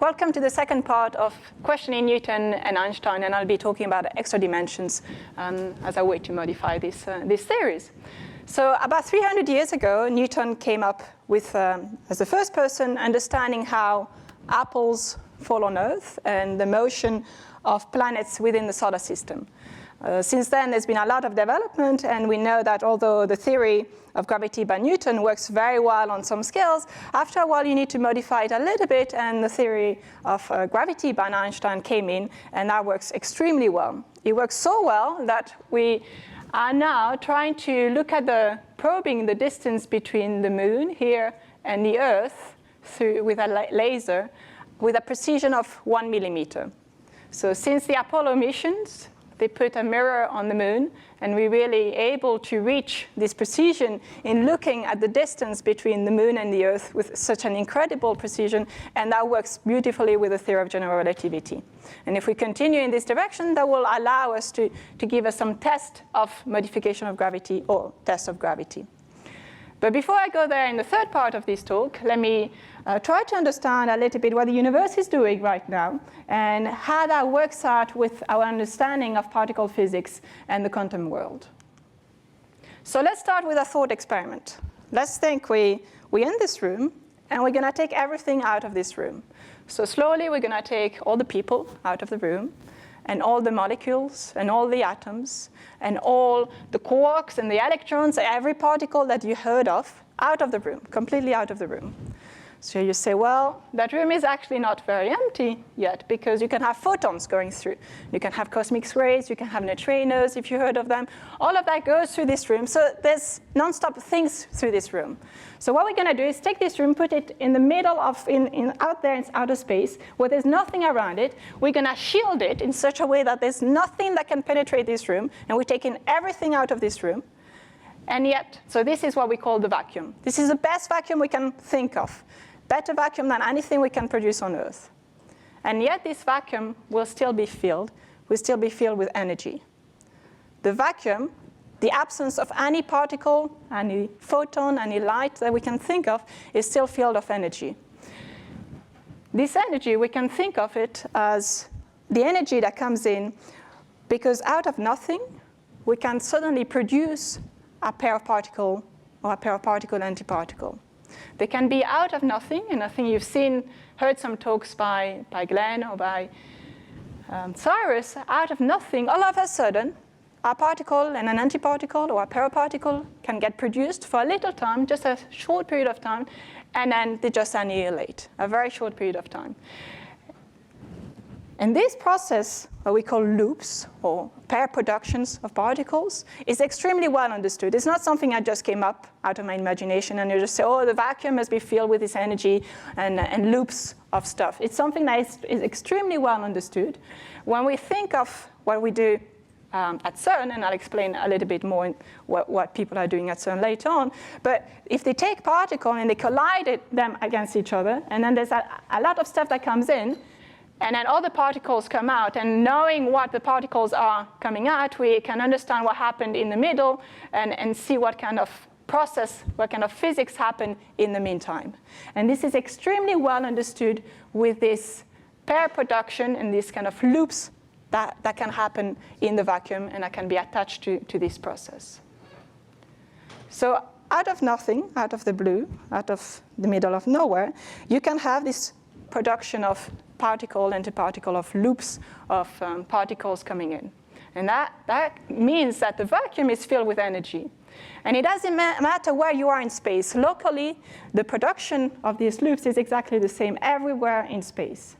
Welcome to the second part of questioning Newton and Einstein, and I'll be talking about extra dimensions as a way to modify this theories. So about 300 years ago, Newton came up with, as the first person, understanding how apples fall on Earth and the motion of planets within the solar system. Since then, there's been a lot of development, and we know that although the theory of gravity by Newton works very well on some scales, after a while you need to modify it a little bit, and the theory of gravity by Einstein came in, and that works extremely well. It works so well that we are now trying to look at probing the distance between the moon here and the Earth with a laser with a precision of 1 millimeter. So since the Apollo missions, they put a mirror on the moon, and we're really able to reach this precision in looking at the distance between the moon and the Earth with such an incredible precision, and that works beautifully with the theory of general relativity. And if we continue in this direction, that will allow us to give us some test of modification of gravity or test of gravity. But before I go there in the third part of this talk, let me try to understand a little bit what the universe is doing right now and how that works out with our understanding of particle physics and the quantum world. So let's start with a thought experiment. Let's think we're in this room, and we're going to take everything out of this room. So slowly we're going to take all the people out of the room, and all the molecules, and all the atoms, and all the quarks and the electrons, every particle that you heard of, out of the room, completely out of the room. So you say, well, that room is actually not very empty yet, because you can have photons going through. You can have cosmic rays, you can have neutrinos, if you heard of them. All of that goes through this room, so there's non-stop things through this room. So what we're going to do is take this room, put it in the middle of, out there in outer space, where there's nothing around it. We're going to shield it in such a way that there's nothing that can penetrate this room, and we're taking everything out of this room. And yet, so this is what we call the vacuum. This is the best vacuum we can think of. Better vacuum than anything we can produce on Earth. And yet this vacuum will still be filled with energy. The vacuum, the absence of any particle, any photon, any light that we can think of, is still filled with energy. This energy, we can think of it as the energy that comes in because out of nothing, we can suddenly produce a pair of particle or a pair of particle-antiparticle. They can be out of nothing, and I think you've heard some talks by Glenn or by Cyrus. Out of nothing, all of a sudden, a particle and an antiparticle or a paraparticle can get produced for a little time, just a short period of time, and then they just annihilate, a very short period of time. And this process, what we call loops, or pair productions of particles, is extremely well understood. It's not something I just came up out of my imagination and you just say, oh, the vacuum must be filled with this energy and loops of stuff. It's something that is extremely well understood. When we think of what we do at CERN, and I'll explain a little bit more what people are doing at CERN later on, but if they take particles and they collide them against each other, and then there's a lot of stuff that comes in, and then all the particles come out, and knowing what the particles are coming out, we can understand what happened in the middle and see what kind of process, what kind of physics happened in the meantime. And this is extremely well understood with this pair production and these kind of loops that can happen in the vacuum and that can be attached to this process. So out of nothing, out of the blue, out of the middle of nowhere, you can have this production of particle, antiparticle, of loops of particles coming in. And that means that the vacuum is filled with energy. And it doesn't matter where you are in space. Locally, the production of these loops is exactly the same everywhere in space.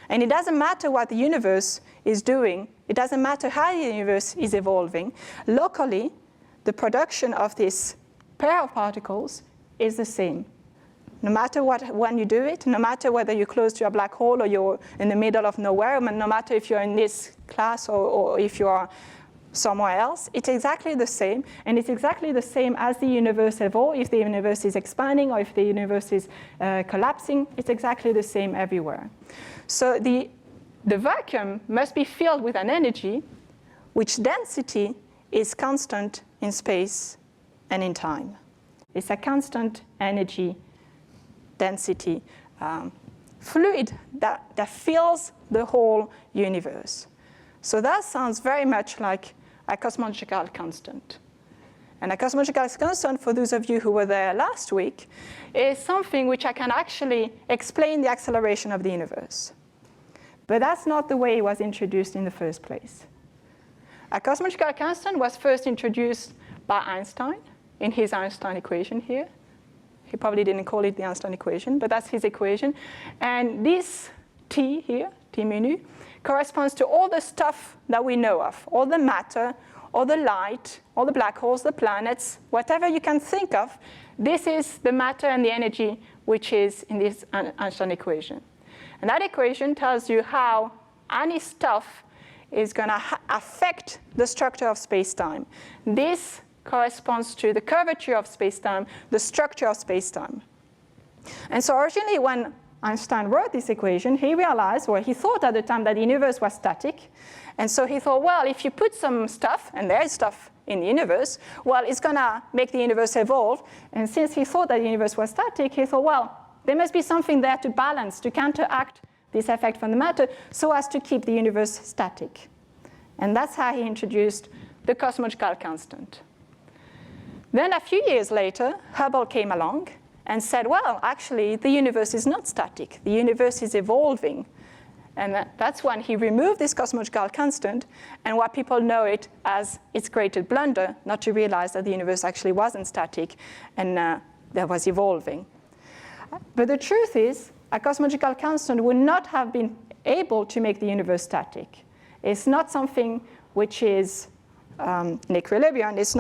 And it doesn't matter what the universe is doing. It doesn't matter how the universe is evolving. Locally, the production of this pair of particles is the same. No matter when you do it, no matter whether you're close to a black hole or you're in the middle of nowhere, no matter if you're in this class or if you are somewhere else, it's exactly the same. And it's exactly the same as the universe evolves. If the universe is expanding or if the universe is collapsing, it's exactly the same everywhere. So the vacuum must be filled with an energy which density is constant in space and in time. It's a constant energy density fluid that fills the whole universe. So that sounds very much like a cosmological constant. And a cosmological constant, for those of you who were there last week, is something which I can actually explain the acceleration of the universe. But that's not the way it was introduced in the first place. A cosmological constant was first introduced by Einstein in his Einstein equation here. He probably didn't call it the Einstein equation, but that's his equation. And this T here, T mu nu, corresponds to all the stuff that we know of, all the matter, all the light, all the black holes, the planets, whatever you can think of. This is the matter and the energy which is in this Einstein equation. And that equation tells you how any stuff is going to affect the structure of space-time. This corresponds to the curvature of space-time, the structure of space-time. And so originally when Einstein wrote this equation, he realized, or he thought at the time, that the universe was static. And so he thought, well, if you put some stuff, and there is stuff in the universe, well, it's going to make the universe evolve. And since he thought that the universe was static, he thought, well, there must be something there to balance, to counteract this effect from the matter, so as to keep the universe static. And that's how he introduced the cosmological constant. Then a few years later, Hubble came along and said, well, actually, the universe is not static. The universe is evolving. And that's when he removed this cosmological constant, and what people know it as its greatest blunder, not to realize that the universe actually wasn't static and that was evolving. But the truth is, a cosmological constant would not have been able to make the universe static. It's not something which is in equilibrium. It's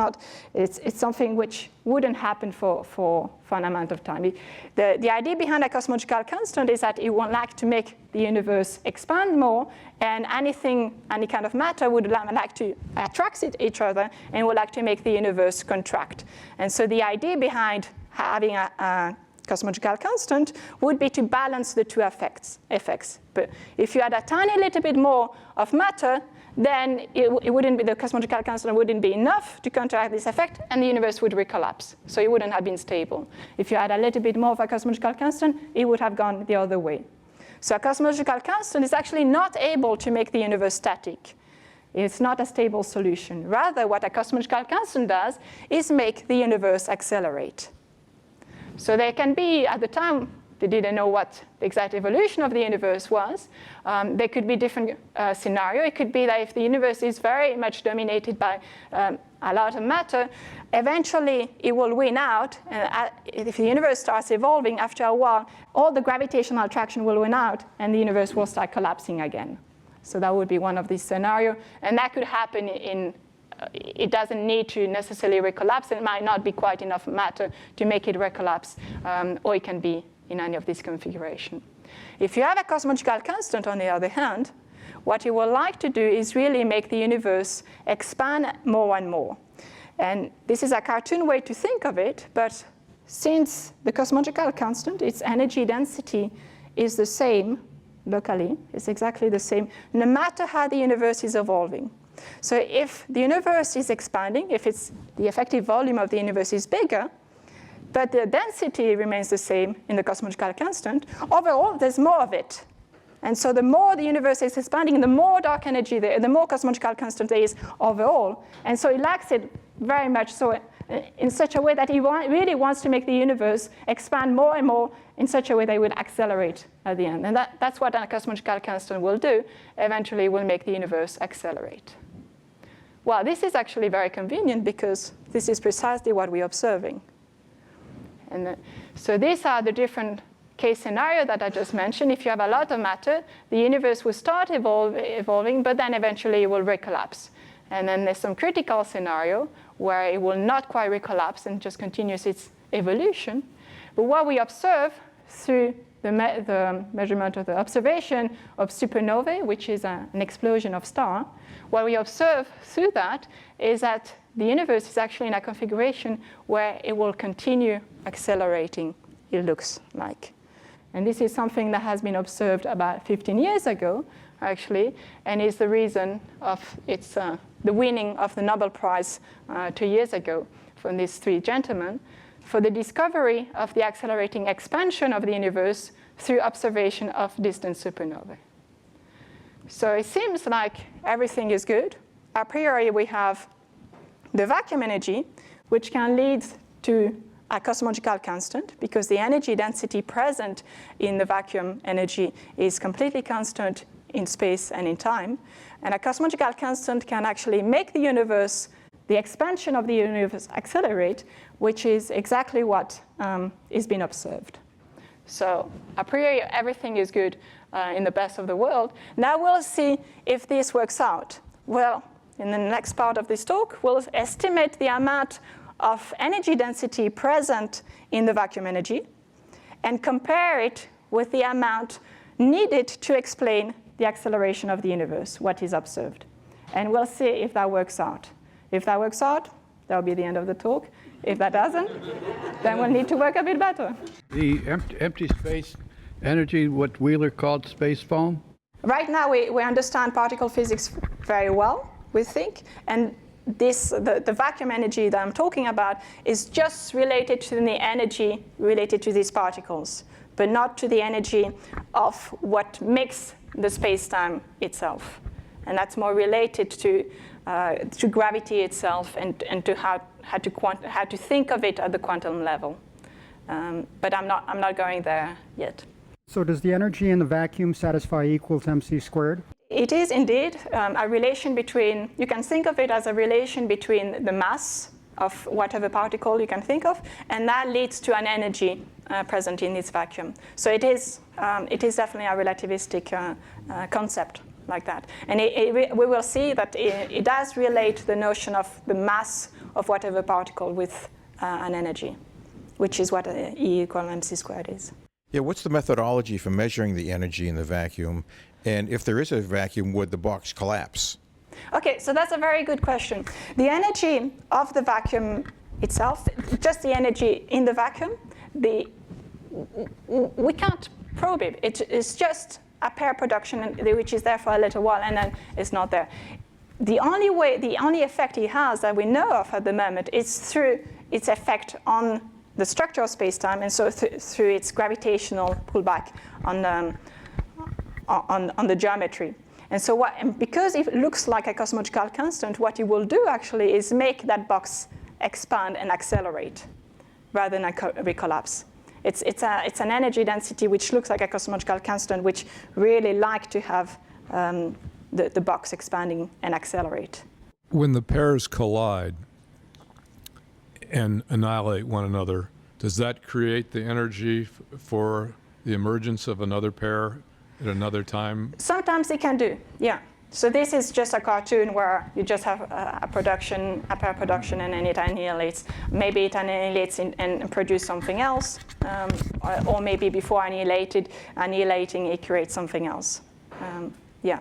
something which wouldn't happen for an amount of time. The idea behind a cosmological constant is that it would like to make the universe expand more, and any kind of matter would like to attract each other and would like to make the universe contract. And so the idea behind having a cosmological constant would be to balance the two effects. But if you had a tiny little bit more of matter, then it wouldn't be, the cosmological constant wouldn't be enough to counteract this effect, and the universe would recollapse. So it wouldn't have been stable. If you had a little bit more of a cosmological constant, it would have gone the other way. So a cosmological constant is actually not able to make the universe static. It's not a stable solution. Rather, what a cosmological constant does is make the universe accelerate. So there can be, at the time, they didn't know what the exact evolution of the universe was. There could be different scenarios. It could be that if the universe is very much dominated by a lot of matter, eventually it will win out. And if the universe starts evolving, after a while, all the gravitational attraction will win out, and the universe will start collapsing again. So that would be one of these scenarios. And that could happen it doesn't need to necessarily recollapse. It might not be quite enough matter to make it recollapse, or it can be in any of these configurations. If you have a cosmological constant, on the other hand, what you would like to do is really make the universe expand more and more. And this is a cartoon way to think of it, but since the cosmological constant, its energy density, is the same locally, it's exactly the same, no matter how the universe is evolving. So if the universe is expanding, if the effective volume of the universe is bigger, but the density remains the same in the cosmological constant, overall, there's more of it. And so the more the universe is expanding, the more dark energy there, the more cosmological constant there is overall. And so it lacks it very much so in such a way that it really wants to make the universe expand more and more in such a way that it will accelerate at the end. And that's what a cosmological constant will do. Eventually, it will make the universe accelerate. Well, this is actually very convenient because this is precisely what we're observing. And so these are the different case scenarios that I just mentioned. If you have a lot of matter, the universe will start evolving, but then eventually it will recollapse. And then there's some critical scenario where it will not quite recollapse and just continues its evolution. But what we observe through the measurement of the observation of supernovae, which is an explosion of star, what we observe through that is that the universe is actually in a configuration where it will continue accelerating, it looks like. And this is something that has been observed about 15 years ago, actually, and is the reason of the winning of the Nobel Prize 2 years ago from these three gentlemen for the discovery of the accelerating expansion of the universe through observation of distant supernovae. So it seems like everything is good. A priori, we have the vacuum energy, which can lead to a cosmological constant, because the energy density present in the vacuum energy is completely constant in space and in time. And a cosmological constant can actually make the universe, the expansion of the universe, accelerate, which is exactly what is being observed. So a priori, everything is good in the best of the world. Now we'll see if this works out. Well, in the next part of this talk, we'll estimate the amount of energy density present in the vacuum energy and compare it with the amount needed to explain the acceleration of the universe, what is observed. And we'll see if that works out. If that works out, that'll be the end of the talk. If that doesn't, then we'll need to work a bit better. The empty space energy, what Wheeler called space foam? Right now, we understand particle physics very well, we think. And the vacuum energy that I'm talking about is just related to the energy related to these particles, but not to the energy of what makes the space-time itself. And that's more related to gravity itself and to how to think of it at the quantum level. But I'm not going there yet. So does the energy in the vacuum satisfy E equals mc squared? It is indeed a relation between, you can think of it as a relation between the mass of whatever particle you can think of, and that leads to an energy present in this vacuum. So it is definitely a relativistic concept like that. And we will see that it does relate the notion of the mass of whatever particle with an energy, which is what E equals mc squared is. Yeah, what's the methodology for measuring the energy in the vacuum? And if there is a vacuum, would the box collapse? Okay, so that's a very good question. The energy of the vacuum itself, just the energy in the vacuum, we can't probe it. It's just a pair production, which is there for a little while, and then it's not there. The only effect it has that we know of at the moment is through its effect on the structure of space-time, and so through its gravitational pullback on the geometry. And so because it looks like a cosmological constant, what it will do actually is make that box expand and accelerate rather than a collapse. It's an energy density which looks like a cosmological constant, which really like to have the box expanding and accelerate. When the pairs collide and annihilate one another, does that create the energy for the emergence of another pair at another time? Sometimes it can do, yeah. So this is just a cartoon where you just have a pair production, and then it annihilates. Maybe it annihilates and produces something else, or maybe before annihilating, it creates something else. Yeah,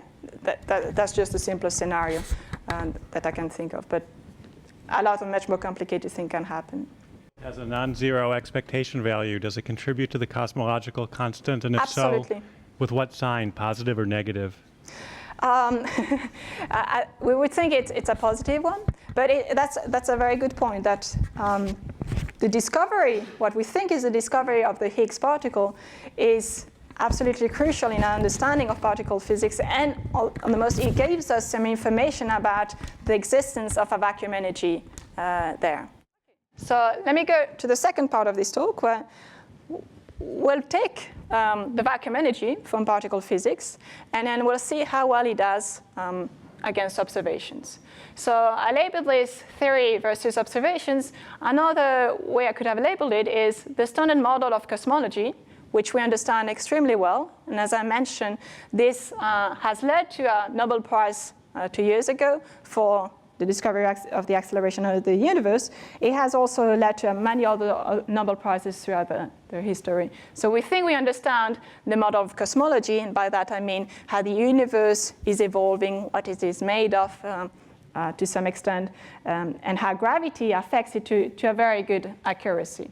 that's just the simplest scenario that I can think of. But a lot of much more complicated things can happen. As a non-zero expectation value, does it contribute to the cosmological constant? And if Absolutely. so, with what sign, positive or negative? We would think it's a positive one, but that's a very good point, that the discovery, what we think is the discovery of the Higgs particle, is absolutely crucial in our understanding of particle physics, and on the most, it gives us some information about the existence of a vacuum energy there. So let me go to the second part of this talk, where we'll take the vacuum energy from particle physics, and then we'll see how well it does against observations. So I labeled this theory versus observations. Another way I could have labeled it is the standard model of cosmology, which we understand extremely well. And as I mentioned, this has led to a Nobel Prize 2 years ago for the discovery of the acceleration of the universe. It has also led to many other Nobel Prizes throughout their history. So we think we understand the model of cosmology, and by that I mean how the universe is evolving, what it is made of to some extent, and how gravity affects it to a very good accuracy.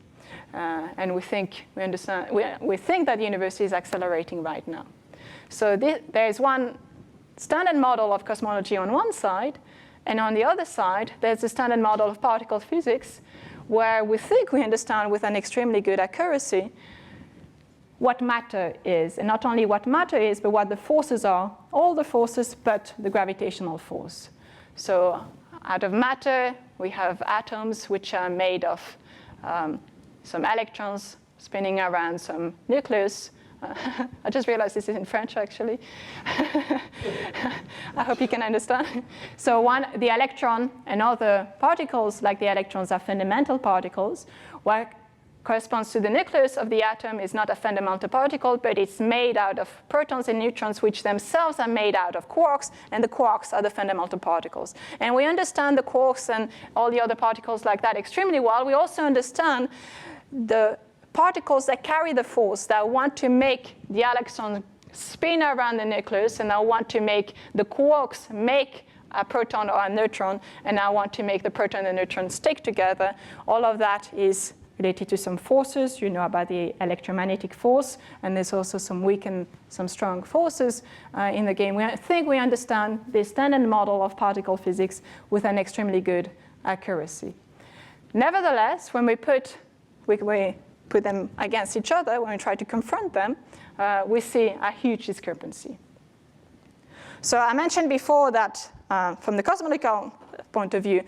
And we think that the universe is accelerating right now. So there is one standard model of cosmology on one side, and on the other side, there's the standard model of particle physics, where we think we understand with an extremely good accuracy what matter is, and not only what matter is, but what the forces are, all the forces but the gravitational force. So out of matter, we have atoms which are made of some electrons spinning around some nucleus. I just realized this is in French, actually. I hope you can understand. So the electron and other particles, like the electrons, are fundamental particles. What corresponds to the nucleus of the atom is not a fundamental particle, but it's made out of protons and neutrons, which themselves are made out of quarks, and the quarks are the fundamental particles. And we understand the quarks and all the other particles like that extremely well. We also understand the particles that carry the force, that want to make the electron spin around the nucleus, and that want to make the quarks make a proton or a neutron, and I want to make the proton and the neutron stick together. All of that is related to some forces. You know about the electromagnetic force, and there's also some weak and some strong forces in the game. I think we understand the standard model of particle physics with an extremely good accuracy. Nevertheless, when we put them against each other, when we try to confront them, we see a huge discrepancy. So I mentioned before that from the cosmological point of view,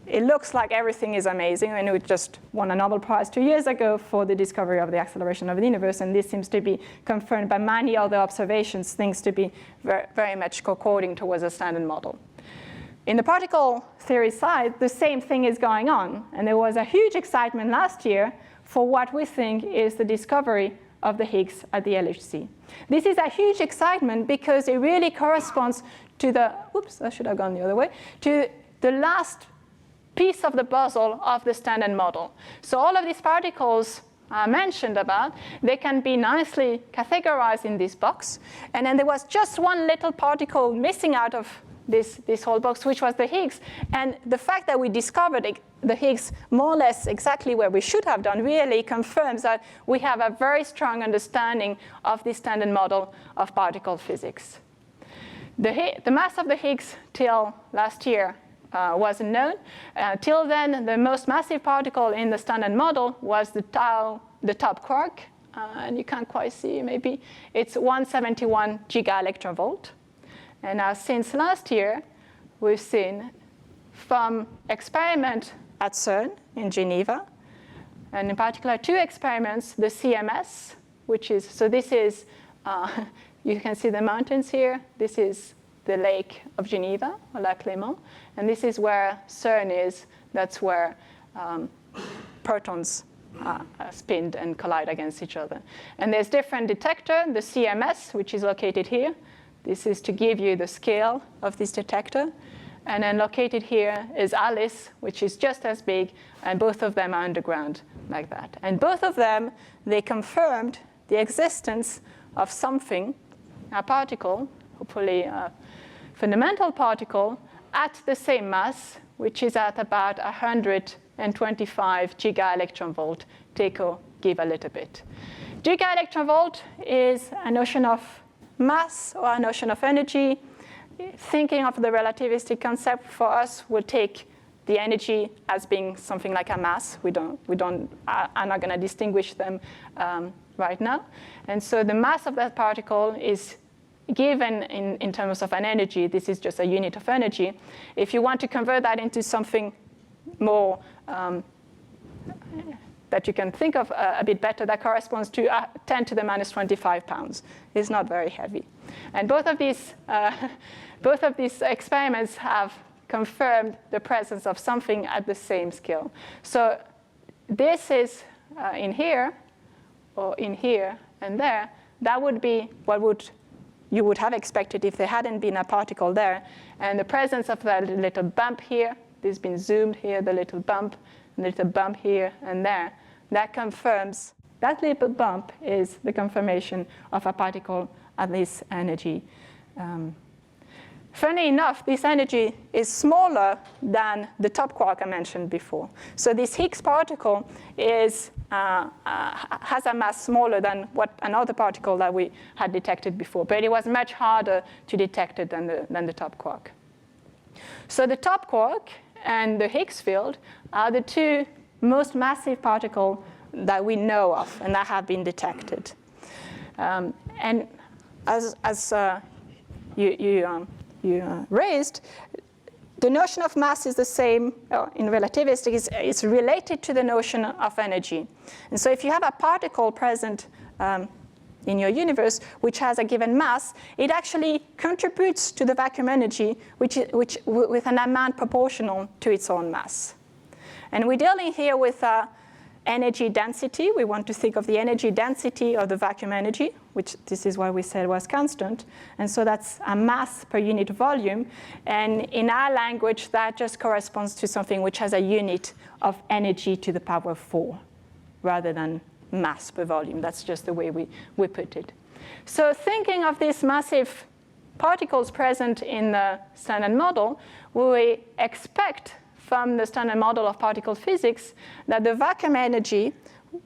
it looks like everything is amazing, and we just won a Nobel Prize 2 years ago for the discovery of the acceleration of the universe, and this seems to be confirmed by many other observations, things to be very, very much concording towards a standard model. In the particle theory side, the same thing is going on, and there was a huge excitement last year for what we think is the discovery of the Higgs at the LHC. This is a huge excitement because it really corresponds to the, oops, I should have gone the other way, to the last piece of the puzzle of the standard model. So all of these particles I mentioned about, they can be nicely categorized in this box. And then there was just one little particle missing out of this whole box, which was the Higgs. And the fact that we discovered the Higgs more or less exactly where we should have done really confirms that we have a very strong understanding of the standard model of particle physics. The mass of the Higgs till last year wasn't known. Till then, the most massive particle in the standard model was the top quark, and you can't quite see maybe. It's 171 gigaelectronvolt. And now since last year, we've seen from experiment at CERN in Geneva, and in particular 2 experiments, the CMS, which is, so this is, you can see the mountains here. This is the Lake of Geneva, or Lac Léman, and this is where CERN is. That's where protons spin and collide against each other. And there's different detector, the CMS, which is located here. This is to give you the scale of this detector. And then located here is ALICE, which is just as big, and both of them are underground like that. And both of them, they confirmed the existence of something, a particle, hopefully a fundamental particle, at the same mass, which is at about 125 gigaelectronvolt. Take or give a little bit. Gigaelectronvolt is a notion of mass or a notion of energy. Thinking of the relativistic concept for us will take the energy as being something like a mass. I'm not going to distinguish them right now. And so the mass of that particle is given in terms of an energy. This is just a unit of energy. If you want to convert that into something more that you can think of a bit better, that corresponds to 10 to the minus 25 pounds. It's not very heavy. And both of these experiments have confirmed the presence of something at the same scale. So this is in here, or in here and there. That would be what you would have expected if there hadn't been a particle there. And the presence of that little bump here, this has been zoomed here, the little bump here and there, that confirms, that little bump is the confirmation of a particle at this energy. Funny enough, this energy is smaller than the top quark I mentioned before. So this Higgs particle has a mass smaller than what another particle that we had detected before, but it was much harder to detect it than the top quark. So the top quark and the Higgs field are the 2 most massive particles that we know of and that have been detected. And as you raised, the notion of mass is the same in relativistic. It's related to the notion of energy. And so if you have a particle present in your universe which has a given mass, it actually contributes to the vacuum energy with an amount proportional to its own mass. And we're dealing here with energy density. We want to think of the energy density of the vacuum energy, which this is what we said was constant. And so that's a mass per unit volume. And in our language, that just corresponds to something which has a unit of energy to the power of 4, rather than mass per volume. That's just the way we put it. So thinking of these massive particles present in the standard model, we expect from the standard model of particle physics that the vacuum energy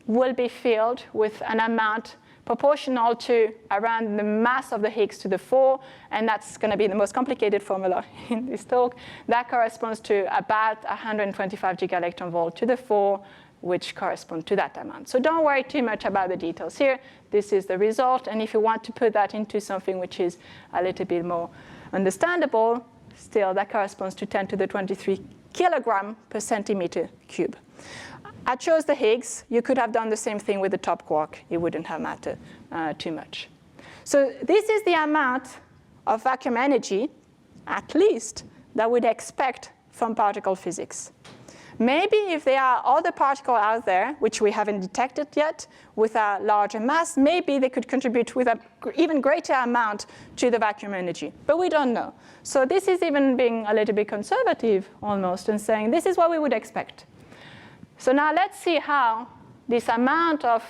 will be filled with an amount proportional to around the mass of the Higgs to the 4, and that's going to be the most complicated formula in this talk. That corresponds to about 125 gigaelectron volt to the 4, which correspond to that amount. So don't worry too much about the details here. This is the result, and if you want to put that into something which is a little bit more understandable, still that corresponds to 10 to the 23 kilogram per centimeter cube. I chose the Higgs. You could have done the same thing with the top quark. It wouldn't have mattered too much. So this is the amount of vacuum energy, at least, that we'd expect from particle physics. Maybe if there are other particles out there, which we haven't detected yet, with a larger mass, maybe they could contribute with an even greater amount to the vacuum energy. But we don't know. So this is even being a little bit conservative, almost, and saying this is what we would expect. So now let's see how this amount of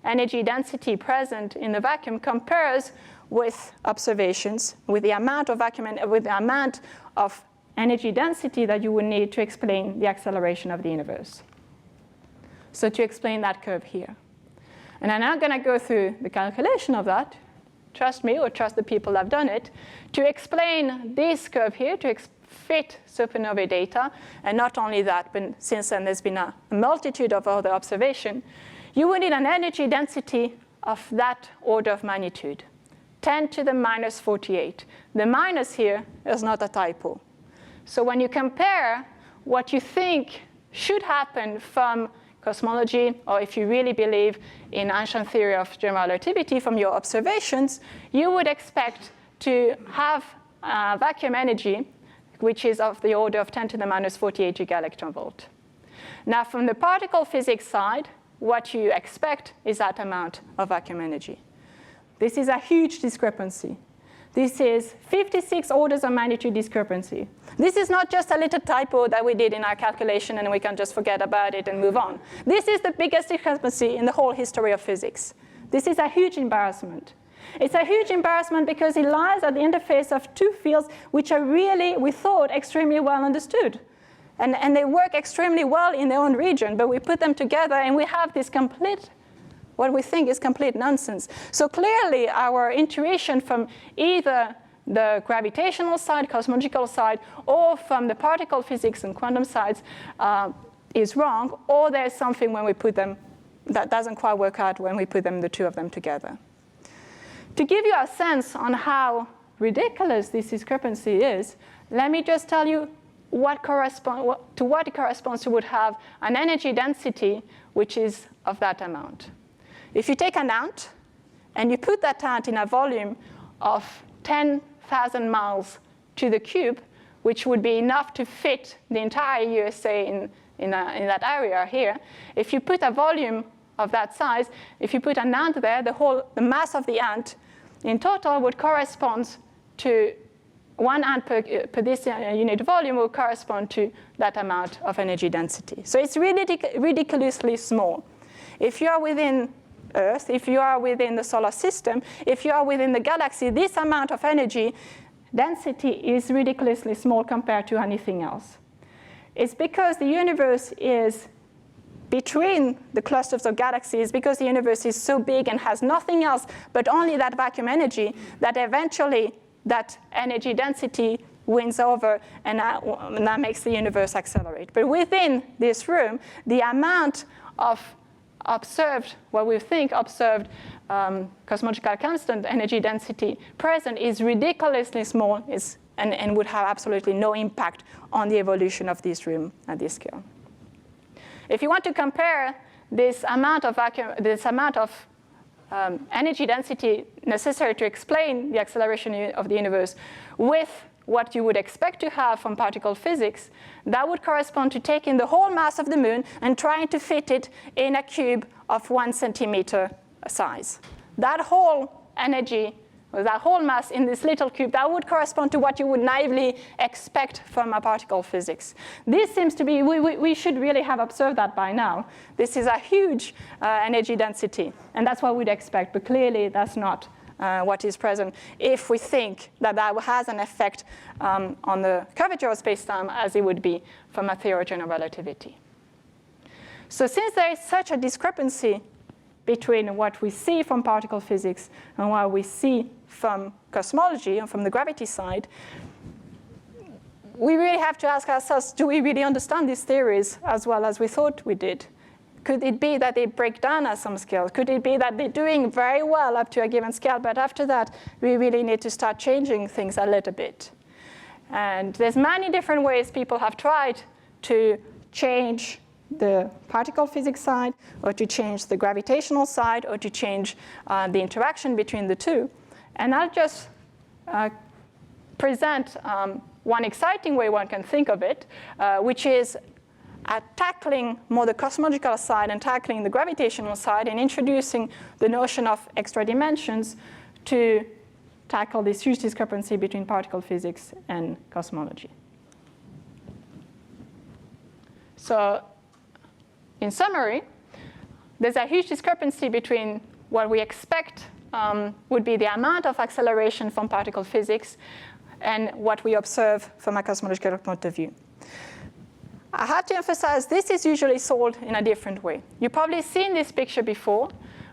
energy density present in the vacuum compares with observations, with the amount of vacuum and with the amount of energy density that you would need to explain the acceleration of the universe. So to explain that curve here. And I'm not going to go through the calculation of that. Trust me, or trust the people that have done it. To explain this curve here, to fit supernovae data, and not only that, but since then there's been a multitude of other observations, you would need an energy density of that order of magnitude, 10 to the minus 48. The minus here is not a typo. So when you compare what you think should happen from cosmology, or if you really believe in Einstein theory of general relativity from your observations, you would expect to have vacuum energy, which is of the order of 10 to the minus 48 gigaelectron volt. Now, from the particle physics side, what you expect is that amount of vacuum energy. This is a huge discrepancy. This is 56 orders of magnitude discrepancy. This is not just a little typo that we did in our calculation and we can just forget about it and move on. This is the biggest discrepancy in the whole history of physics. This is a huge embarrassment. It's a huge embarrassment because it lies at the interface of two fields which are really, we thought, extremely well understood. And they work extremely well in their own region, but we put them together and we have this complete, what we think is complete nonsense. So clearly our intuition from either the gravitational side, cosmological side, or from the particle physics and quantum sides is wrong, or there's something when we put them that doesn't quite work out when we put them, the two of them together. To give you a sense on how ridiculous this discrepancy is, let me just tell you to what it corresponds to would have an energy density which is of that amount. If you take an ant and you put that ant in a volume of 10,000 miles to the cube, which would be enough to fit the entire USA in that area here, if you put a volume of that size, if you put an ant there, the mass of the ant in total would correspond to 1 ant per this unit volume will correspond to that amount of energy density. So it's really ridiculously small. If you are within Earth, if you are within the solar system, if you are within the galaxy, this amount of energy density is ridiculously small compared to anything else. It's because the universe is between the clusters of galaxies, because the universe is so big and has nothing else but only that vacuum energy, that eventually that energy density wins over and that makes the universe accelerate. But within this room, the amount of observed, what we think observed cosmological constant energy density present is ridiculously small and would have absolutely no impact on the evolution of this room at this scale. If you want to compare this amount of energy density necessary to explain the acceleration of the universe with what you would expect to have from particle physics, that would correspond to taking the whole mass of the moon and trying to fit it in a cube of 1 centimeter size. That whole energy, or that whole mass in this little cube, that would correspond to what you would naively expect from a particle physics. This seems to be, we should really have observed that by now. This is a huge energy density, and that's what we'd expect, but clearly that's not what is present if we think that that has an effect on the curvature of space-time as it would be from a theory of general relativity. So since there is such a discrepancy between what we see from particle physics and what we see from cosmology and from the gravity side, we really have to ask ourselves, do we really understand these theories as well as we thought we did? Could it be that they break down at some scale? Could it be that they're doing very well up to a given scale, but after that, we really need to start changing things a little bit? And there's many different ways people have tried to change the particle physics side, or to change the gravitational side, or to change the interaction between the two. And I'll just present one exciting way one can think of it, which is tackling more the cosmological side and tackling the gravitational side and introducing the notion of extra dimensions to tackle this huge discrepancy between particle physics and cosmology. So in summary, there's a huge discrepancy between what we expect would be the amount of acceleration from particle physics and what we observe from a cosmological point of view. I have to emphasize this is usually solved in a different way. You've probably seen this picture before,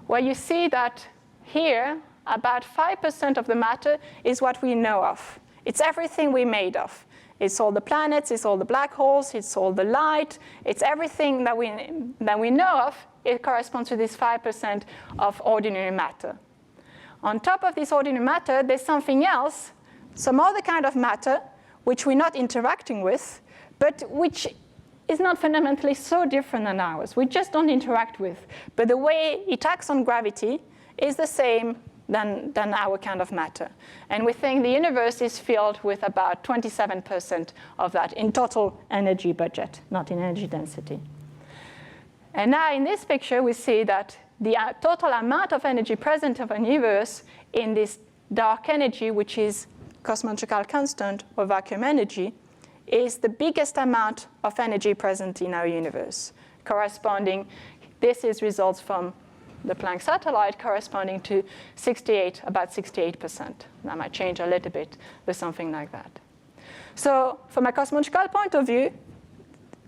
where you see that here, about 5% of the matter is what we know of. It's everything we're made of. It's all the planets, it's all the black holes, it's all the light, it's everything that we know of. It corresponds to this 5% of ordinary matter. On top of this ordinary matter, there's something else, some other kind of matter, which we're not interacting with, but which is not fundamentally so different than ours. We just don't interact with. But the way it acts on gravity is the same than our kind of matter. And we think the universe is filled with about 27% of that in total energy budget, not in energy density. And now in this picture, we see that the total amount of energy present of a universe in this dark energy, which is cosmological constant or vacuum energy, is the biggest amount of energy present in our universe, corresponding, this is results from the Planck satellite, corresponding to about 68%. That might change a little bit, but something like that. So from a cosmological point of view,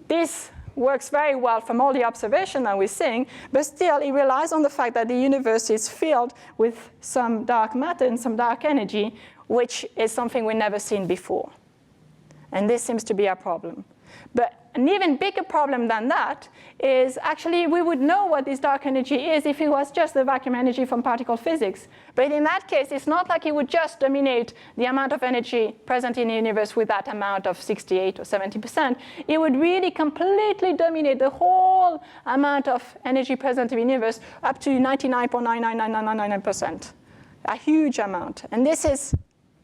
this works very well from all the observation that we're seeing, but still it relies on the fact that the universe is filled with some dark matter and some dark energy, which is something we've never seen before. And this seems to be a problem. But an even bigger problem than that is actually we would know what this dark energy is if it was just the vacuum energy from particle physics. But in that case, it's not like it would just dominate the amount of energy present in the universe with that amount of 68 or 70%. It would really completely dominate the whole amount of energy present in the universe up to 99.99999%. A huge amount. And this is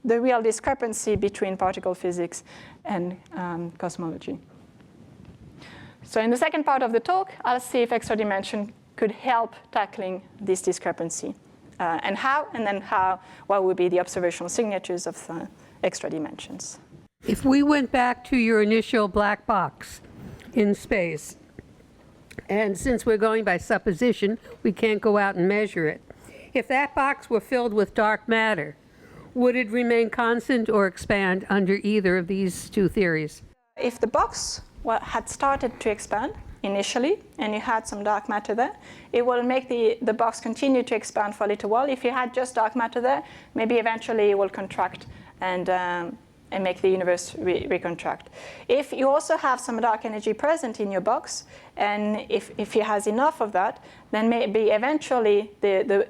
the real discrepancy between particle physics and cosmology. So in the second part of the talk, I'll see if extra dimension could help tackling this discrepancy. And how, and then what would be the observational signatures of extra dimensions. If we went back to your initial black box in space, and since we're going by supposition, we can't go out and measure it. If that box were filled with dark matter, would it remain constant or expand under either of these two theories? If the box had started to expand initially, and you had some dark matter there, it will make the box continue to expand for a little while. If you had just dark matter there, maybe eventually it will contract and make the universe recontract. If you also have some dark energy present in your box, and if it has enough of that, then maybe eventually the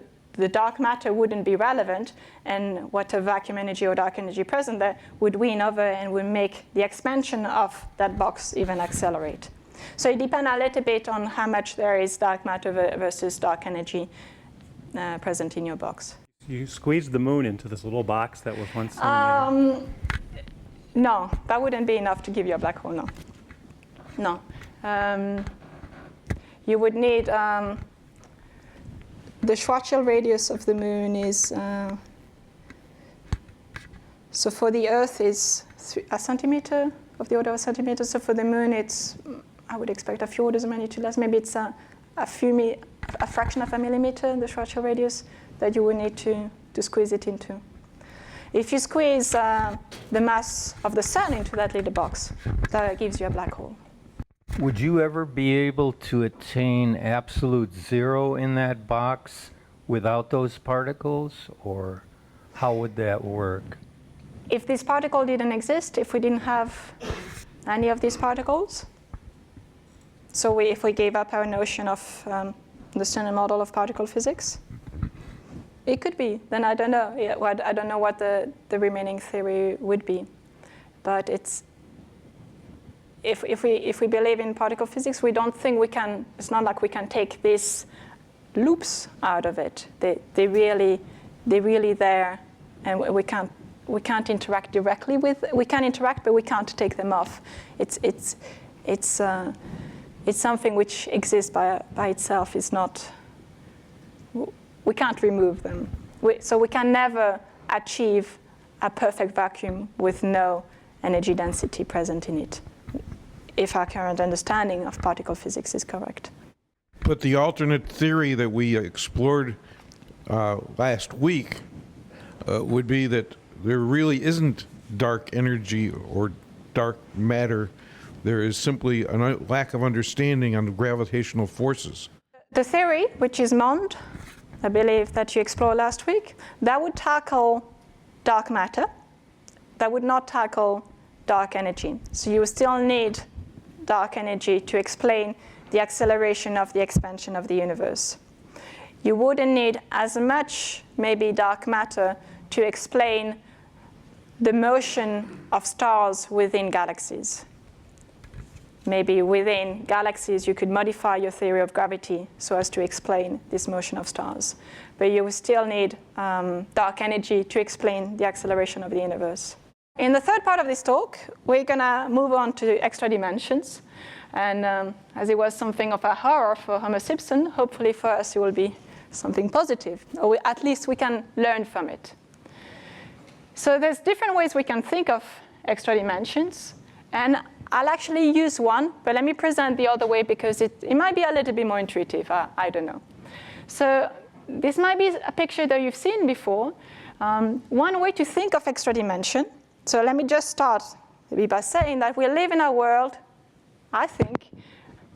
dark matter wouldn't be relevant, and what a vacuum energy or dark energy present there would win over and would make the expansion of that box even accelerate. So it depends a little bit on how much there is dark matter versus dark energy present in your box. You squeezed the moon into this little box that was once in No, that wouldn't be enough to give you a black hole, no. You would need, the Schwarzschild radius of the moon is, so for the Earth is a centimeter, of the order of a centimeter. So for the moon, it's, I would expect a few orders of magnitude less. Maybe it's a fraction of a millimeter, the Schwarzschild radius, that you would need to squeeze it into. If you squeeze the mass of the sun into that little box, that gives you a black hole. Would you ever be able to attain absolute zero in that box without those particles, or how would that work? If this particle didn't exist, if we didn't have any of these particles, so if we gave up our notion of the standard model of particle physics, it could be. Then I don't know. I don't know what the remaining theory would be, but it's. If we believe in particle physics, we don't think we can. It's not like we can take these loops out of it. They're really there, and we can't interact directly with. We can interact, but we can't take them off. It's something which exists by itself. It's not. We can't remove them. So we can never achieve a perfect vacuum with no energy density present in it, if our current understanding of particle physics is correct. But the alternate theory that we explored last week would be that there really isn't dark energy or dark matter. There is simply a lack of understanding on the gravitational forces. The theory, which is MOND, I believe that you explored last week, that would tackle dark matter. That would not tackle dark energy. So you still need dark energy to explain the acceleration of the expansion of the universe. You wouldn't need as much, maybe, dark matter to explain the motion of stars within galaxies. Maybe within galaxies, you could modify your theory of gravity so as to explain this motion of stars. But you will still need dark energy to explain the acceleration of the universe. In the third part of this talk, we're going to move on to extra dimensions. And as it was something of a horror for Homer Simpson, hopefully for us it will be something positive, or at least we can learn from it. So there's different ways we can think of extra dimensions. And I'll actually use one, but let me present the other way because it might be a little bit more intuitive. I don't know. So this might be a picture that you've seen before. One way to think of extra dimension. So let me just start maybe by saying that we live in a world, I think,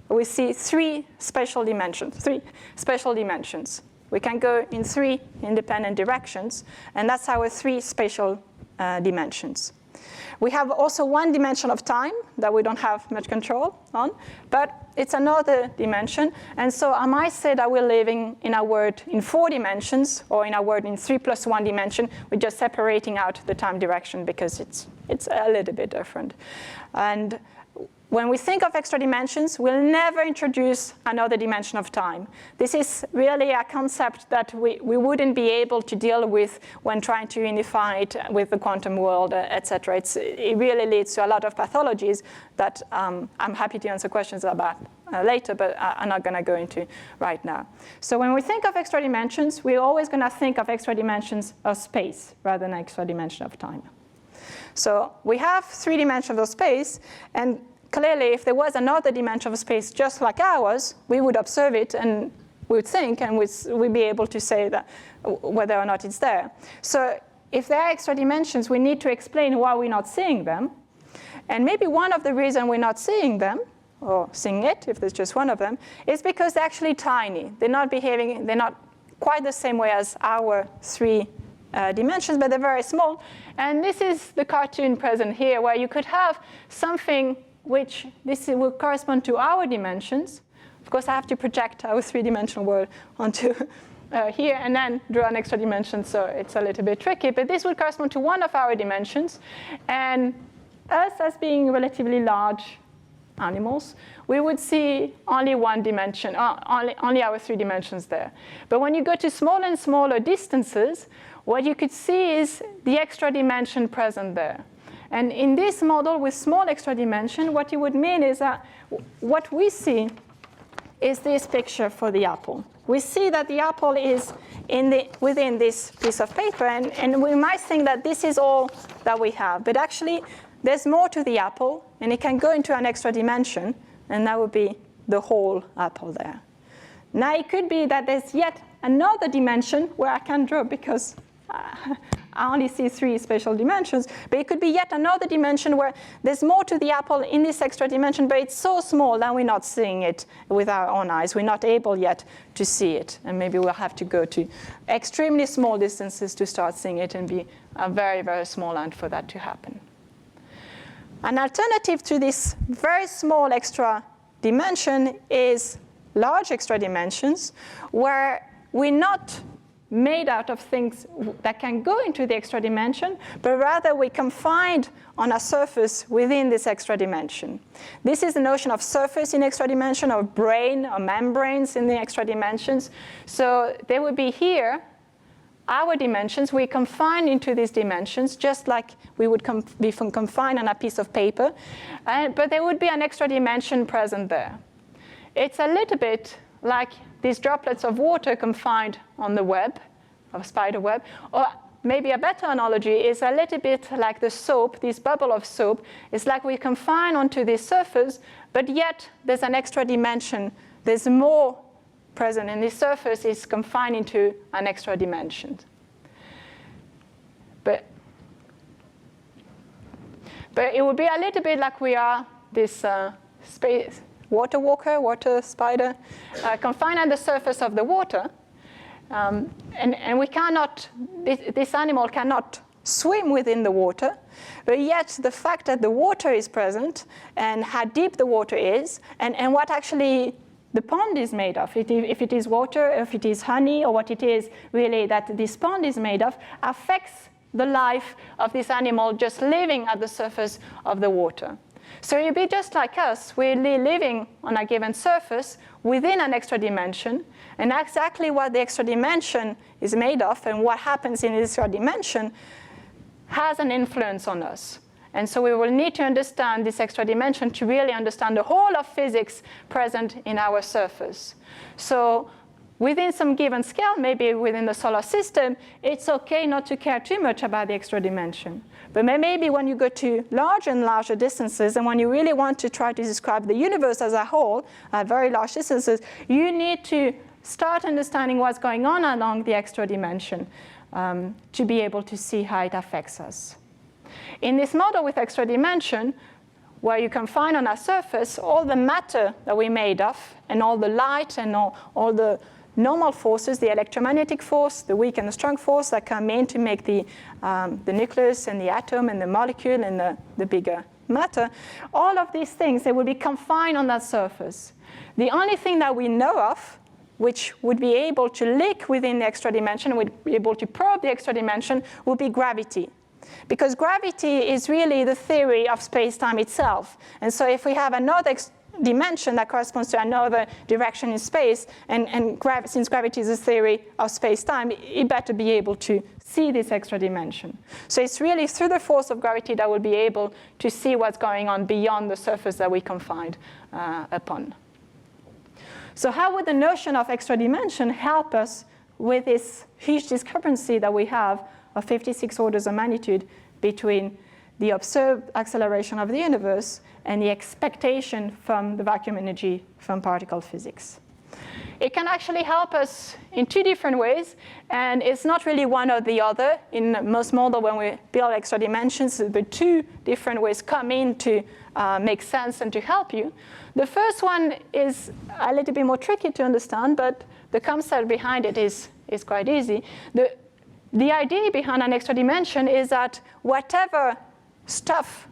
we see three spatial dimensions. We can go in three independent directions, and that's our three spatial dimensions. We have also one dimension of time that we don't have much control on, but it's another dimension. And so I might say that we're living in a world in 4 dimensions, or in a world in 3 + 1 dimension. We're just separating out the time direction because it's a little bit different. And when we think of extra dimensions, we'll never introduce another dimension of time. This is really a concept that we wouldn't be able to deal with when trying to unify it with the quantum world, etc. It really leads to a lot of pathologies that I'm happy to answer questions about later, but I'm not going to go into right now. So when we think of extra dimensions, we're always going to think of extra dimensions of space rather than extra dimension of time. So we have 3 dimensions of space, and clearly, if there was another dimension of space just like ours, we would observe it and we would think, and we'd be able to say that whether or not it's there. So if there are extra dimensions, we need to explain why we're not seeing them. And maybe one of the reasons we're not seeing them, or seeing it, if there's just one of them, is because they're actually tiny. They're not quite the same way as our 3 dimensions, but they're very small. And this is the cartoon present here, where you could have something which this will correspond to our dimensions. Of course, I have to project our three-dimensional world onto here and then draw an extra dimension, so it's a little bit tricky. But this would correspond to one of our dimensions. And us, as being relatively large animals, we would see only one dimension, only our three dimensions there. But when you go to smaller and smaller distances, what you could see is the extra dimension present there. And in this model with small extra dimension, what it would mean is that what we see is this picture for the apple. We see that the apple is within this piece of paper, and we might think that this is all that we have. But actually, there's more to the apple, and it can go into an extra dimension, and that would be the whole apple there. Now, it could be that there's yet another dimension where I can't draw because I only see three spatial dimensions, but it could be yet another dimension where there's more to the apple in this extra dimension, but it's so small that we're not seeing it with our own eyes. We're not able yet to see it, and maybe we'll have to go to extremely small distances to start seeing it and be a very, very small ant for that to happen. An alternative to this very small extra dimension is large extra dimensions, where we're not made out of things that can go into the extra dimension, but rather we confined on a surface within this extra dimension. This is the notion of surface in extra dimension, or brain or membranes in the extra dimensions. So they would be here, our dimensions, we confine into these dimensions, just like we would be confined on a piece of paper, but there would be an extra dimension present there. It's a little bit like these droplets of water confined on the web, of spider web, or maybe a better analogy is a little bit like the soap, this bubble of soap. It's like we confine onto this surface, but yet there's an extra dimension. There's more present, and this surface is confined into an extra dimension. But it would be a little bit like we are this space water walker, water spider, confined at the surface of the water. And we cannot, this animal cannot swim within the water, but yet the fact that the water is present and how deep the water is, and what actually the pond is made of, if it is water, if it is honey, or what it is really that this pond is made of, affects the life of this animal just living at the surface of the water. So you'd be just like us, we're living on a given surface within an extra dimension, and exactly what the extra dimension is made of and what happens in this extra dimension has an influence on us. And so we will need to understand this extra dimension to really understand the whole of physics present in our surface. So within some given scale, maybe within the solar system, it's okay not to care too much about the extra dimension. But maybe when you go to larger and larger distances, and when you really want to try to describe the universe as a whole, at very large distances, you need to start understanding what's going on along the extra dimension to be able to see how it affects us. In this model with extra dimension, where you confine on a surface all the matter that we're made of, and all the light and all the normal forces, the electromagnetic force, the weak and the strong force that come in to make the nucleus and the atom and the molecule and the bigger matter, all of these things, they will be confined on that surface. The only thing that we know of which would be able to leak within the extra dimension, would be able to probe the extra dimension, would be gravity. Because gravity is really the theory of space-time itself. And so if we have another dimension that corresponds to another direction in space, and since gravity is a theory of space-time, it better be able to see this extra dimension. So it's really through the force of gravity that we'll be able to see what's going on beyond the surface that we confined upon. So how would the notion of extra dimension help us with this huge discrepancy that we have of 56 orders of magnitude between the observed acceleration of the universe and the expectation from the vacuum energy from particle physics? It can actually help us in two different ways, and it's not really one or the other. In most models, when we build extra dimensions, the two different ways come in to make sense and to help you. The first one is a little bit more tricky to understand, but the concept behind it is quite easy. the idea behind an extra dimension is that whatever stuff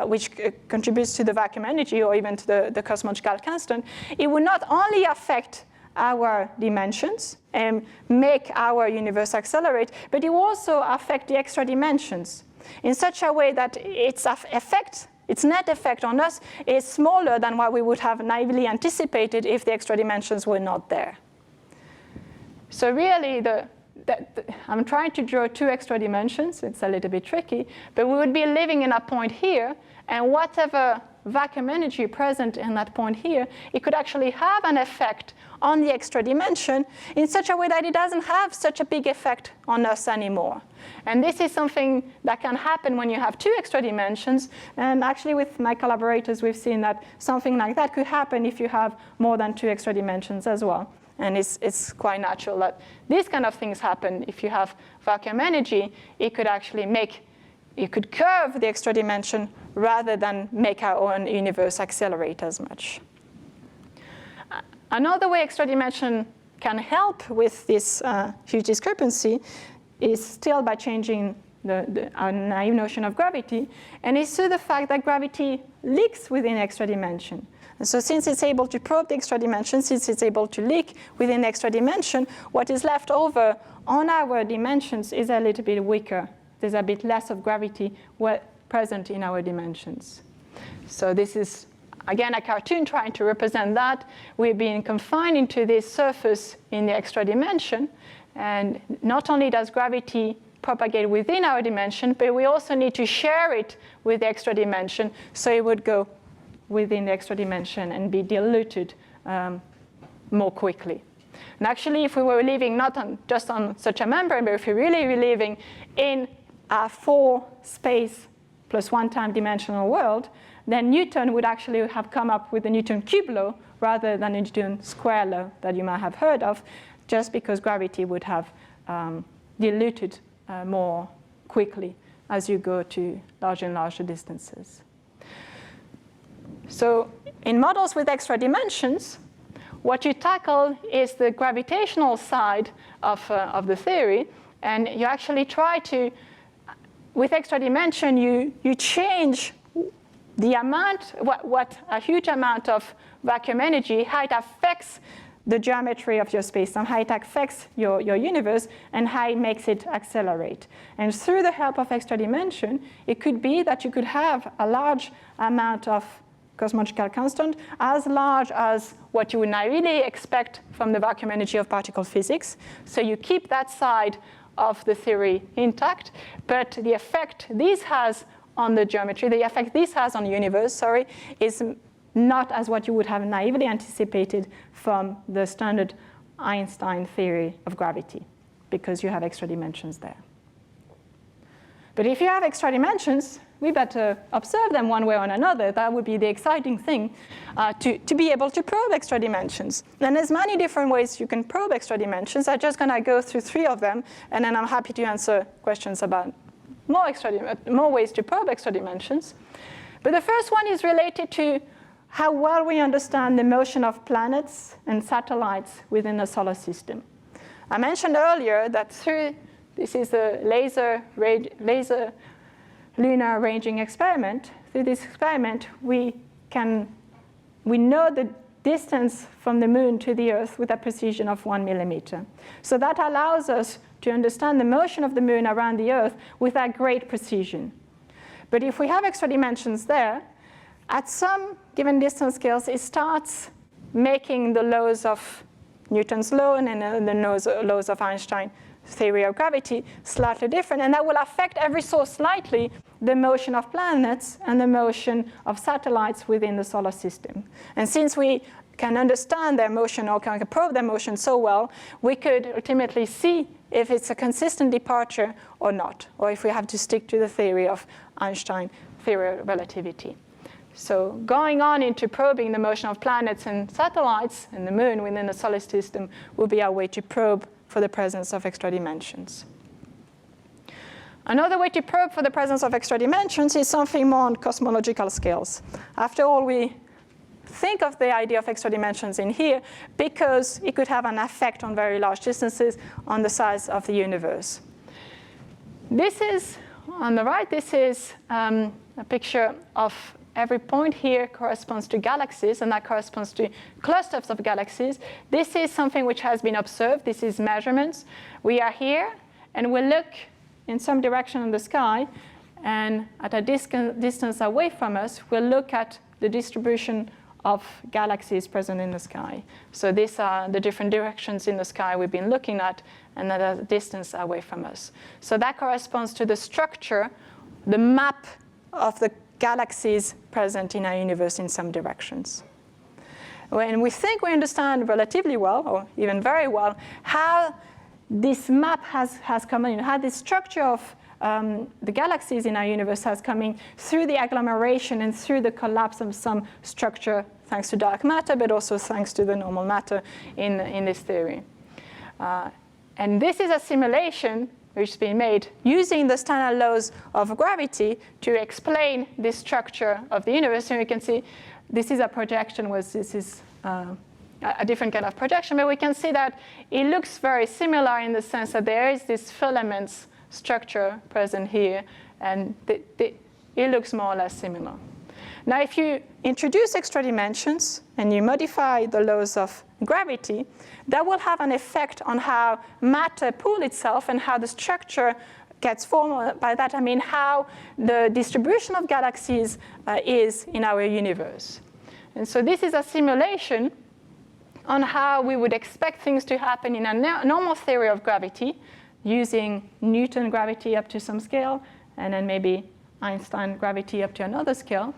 which contributes to the vacuum energy or even to the cosmological constant, it will not only affect our dimensions and make our universe accelerate, but it will also affect the extra dimensions in such a way that its net effect on us is smaller than what we would have naively anticipated if the extra dimensions were not there. So really, I'm trying to draw two extra dimensions. It's a little bit tricky, but we would be living in a point here, and whatever vacuum energy present in that point here, it could actually have an effect on the extra dimension in such a way that it doesn't have such a big effect on us anymore. And this is something that can happen when you have two extra dimensions. And actually, with my collaborators, we've seen that something like that could happen if you have more than two extra dimensions as well. And it's quite natural that these kind of things happen. If you have vacuum energy, it could actually you could curve the extra dimension rather than make our own universe accelerate as much. Another way extra dimension can help with this huge discrepancy is still by changing our naive notion of gravity, and it's through the fact that gravity leaks within extra dimension. And so since it's able to probe the extra dimension, since it's able to leak within the extra dimension, what is left over on our dimensions is a little bit weaker. There's a bit less of gravity present in our dimensions. So this is, again, a cartoon trying to represent that. We're being confined into this surface in the extra dimension. And not only does gravity propagate within our dimension, but we also need to share it with the extra dimension. So it would go within the extra dimension and be diluted more quickly. And actually, if we were living not just on such a membrane, but if we really were living in a 4-space plus 1-time dimensional world, then Newton would actually have come up with the Newton cube law rather than the Newton square law that you might have heard of, just because gravity would have diluted more quickly as you go to larger and larger distances. So in models with extra dimensions, what you tackle is the gravitational side of the theory, and you actually try to, with extra dimension, you change the amount, what a huge amount of vacuum energy, how it affects the geometry of your space-time, how it affects your universe, and how it makes it accelerate. And through the help of extra dimension, it could be that you could have a large amount of cosmological constant, as large as what you would naively expect from the vacuum energy of particle physics. So you keep that side of the theory intact, but the effect this has on the geometry, the effect this has on the universe, is not as what you would have naively anticipated from the standard Einstein theory of gravity, because you have extra dimensions there. But if you have extra dimensions, we better observe them one way or another. That would be the exciting thing, to be able to probe extra dimensions. And there's many different ways you can probe extra dimensions. I'm just going to go through 3 of them, and then I'm happy to answer questions about more ways to probe extra dimensions. But the first one is related to how well we understand the motion of planets and satellites within the solar system. I mentioned earlier that this is a laser lunar ranging experiment. Through this experiment, we know the distance from the moon to the Earth with a precision of 1 millimeter. So that allows us to understand the motion of the moon around the Earth with a great precision. But if we have extra dimensions there, at some given distance scales, it starts making the laws of Newton's law and the laws of Einstein's theory of gravity slightly different, and that will affect ever so slightly the motion of planets and the motion of satellites within the solar system. And since we can understand their motion or can probe their motion so well, we could ultimately see if it's a consistent departure or not, or if we have to stick to the theory of Einstein theory of relativity. So going on into probing the motion of planets and satellites and the moon within the solar system will be our way to probe for the presence of extra dimensions. Another way to probe for the presence of extra dimensions is something more on cosmological scales. After all, we think of the idea of extra dimensions in here because it could have an effect on very large distances on the size of the universe. this is, on the right, this is a picture of every point here corresponds to galaxies, and that corresponds to clusters of galaxies. This is something which has been observed. This is measurements. We are here, and we look in some direction in the sky, and at a distance away from us, we'll look at the distribution of galaxies present in the sky. So these are the different directions in the sky we've been looking at, and at a distance away from us. So that corresponds to the structure, the map of the galaxies present in our universe in some directions. When we think we understand relatively well, or even very well, how this map has come in, how this structure of the galaxies in our universe has come in through the agglomeration and through the collapse of some structure thanks to dark matter, but also thanks to the normal matter in this theory. And this is a simulation which has been made using the standard laws of gravity to explain this structure of the universe. And you can see this is a projection, this is a different kind of projection, but we can see that it looks very similar in the sense that there is this filaments structure present here, and it looks more or less similar. Now, if you introduce extra dimensions and you modify the laws of gravity, that will have an effect on how matter pools itself and how the structure gets formed. By that, I mean how the distribution of galaxies is in our universe. And so this is a simulation on how we would expect things to happen in a normal theory of gravity, using Newton gravity up to some scale, and then maybe Einstein gravity up to another scale,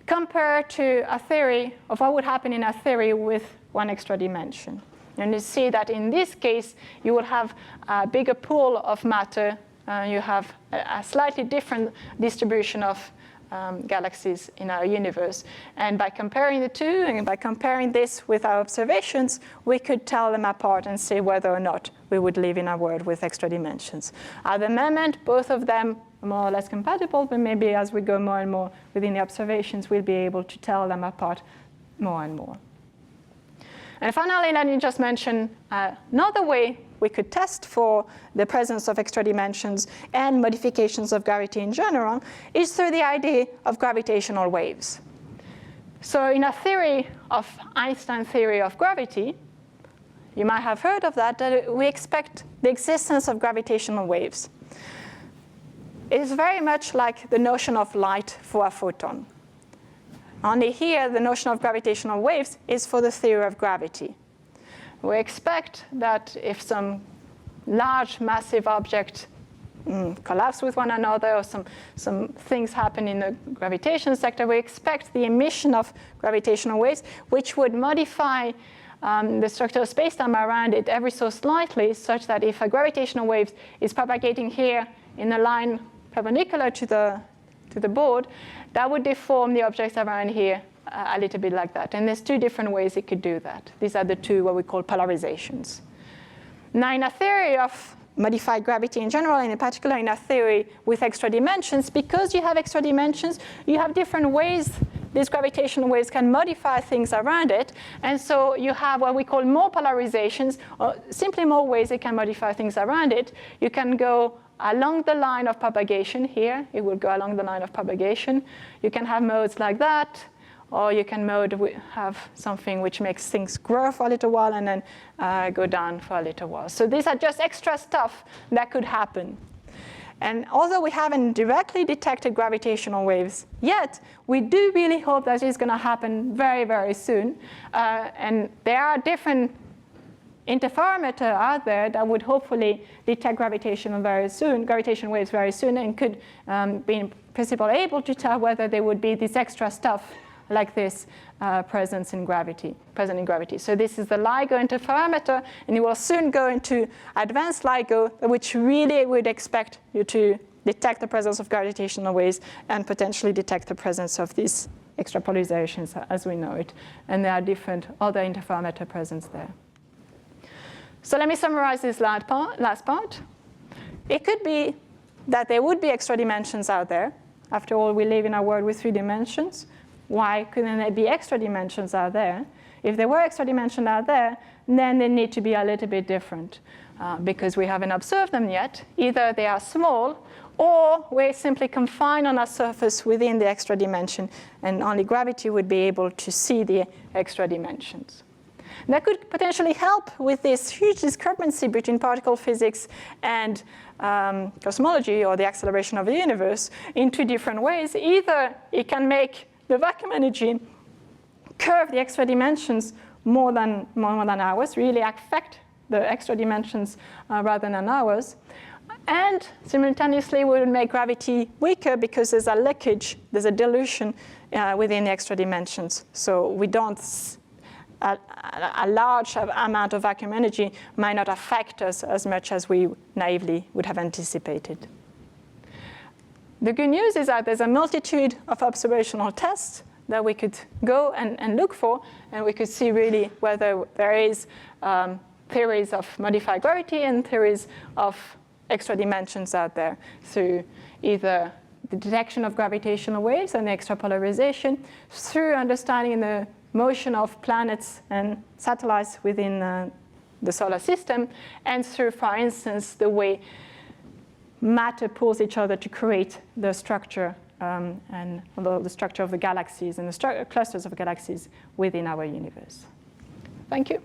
compared to a theory of what would happen in a theory with one extra dimension. And you see that in this case, you will have a bigger pool of matter. You have a slightly different distribution of galaxies in our universe. And by comparing the two, and by comparing this with our observations, we could tell them apart and say whether or not we would live in a world with extra dimensions. At the moment, both of them are more or less compatible, but maybe as we go more and more within the observations, we'll be able to tell them apart more and more. And finally, let me just mention another way we could test for the presence of extra dimensions and modifications of gravity in general is through the idea of gravitational waves. So in a theory of Einstein theory of gravity, you might have heard of that we expect the existence of gravitational waves. It is very much like the notion of light for a photon. Only here, the notion of gravitational waves is for the theory of gravity. We expect that if some large, massive object collapse with one another, or some things happen in the gravitation sector, we expect the emission of gravitational waves, which would modify the structure of space-time around it ever so slightly, such that if a gravitational wave is propagating here in a line perpendicular to the board, that would deform the objects around here a little bit like that. And there's two different ways it could do that. These are the two what we call polarizations. Now, in a theory of modified gravity in general, and in particular in a theory with extra dimensions, because you have extra dimensions, you have different ways these gravitational waves can modify things around it. And so you have what we call more polarizations, or simply more ways it can modify things around it. You can go along the line of propagation here. It will go along the line of propagation. You can have modes like that, or you can have something which makes things grow for a little while and then go down for a little while. So these are just extra stuff that could happen. And although we haven't directly detected gravitational waves yet, we do really hope that it's going to happen very, very soon. And there are different interferometers out there that would hopefully detect gravitational waves very soon, and could be in principle able to tell whether there would be this extra stuff like this present in gravity. So this is the LIGO interferometer, and it will soon go into advanced LIGO, which really would expect you to detect the presence of gravitational waves and potentially detect the presence of these extra polarizations as we know it. And there are different other interferometer presence there. So let me summarize this last part. It could be that there would be extra dimensions out there. After all, we live in a world with 3 dimensions. Why couldn't there be extra dimensions out there? If there were extra dimensions out there, then they need to be a little bit different because we haven't observed them yet. Either they are small, or we're simply confined on our surface within the extra dimension, and only gravity would be able to see the extra dimensions. That could potentially help with this huge discrepancy between particle physics and cosmology, or the acceleration of the universe, in two different ways. Either it can make the vacuum energy curve the extra dimensions more than ours, really affect the extra dimensions rather than ours. And simultaneously, we would make gravity weaker because there's a leakage, there's a dilution within the extra dimensions. So we don't, a large amount of vacuum energy might not affect us as much as we naively would have anticipated. The good news is that there's a multitude of observational tests that we could go and look for, and we could see really whether there is theories of modified gravity and theories of extra dimensions out there through either the detection of gravitational waves and the extrapolarization, through understanding the motion of planets and satellites within the solar system, and through, for instance, the way matter pulls each other to create the structure and the structure of the galaxies and the clusters of galaxies within our universe. Thank you.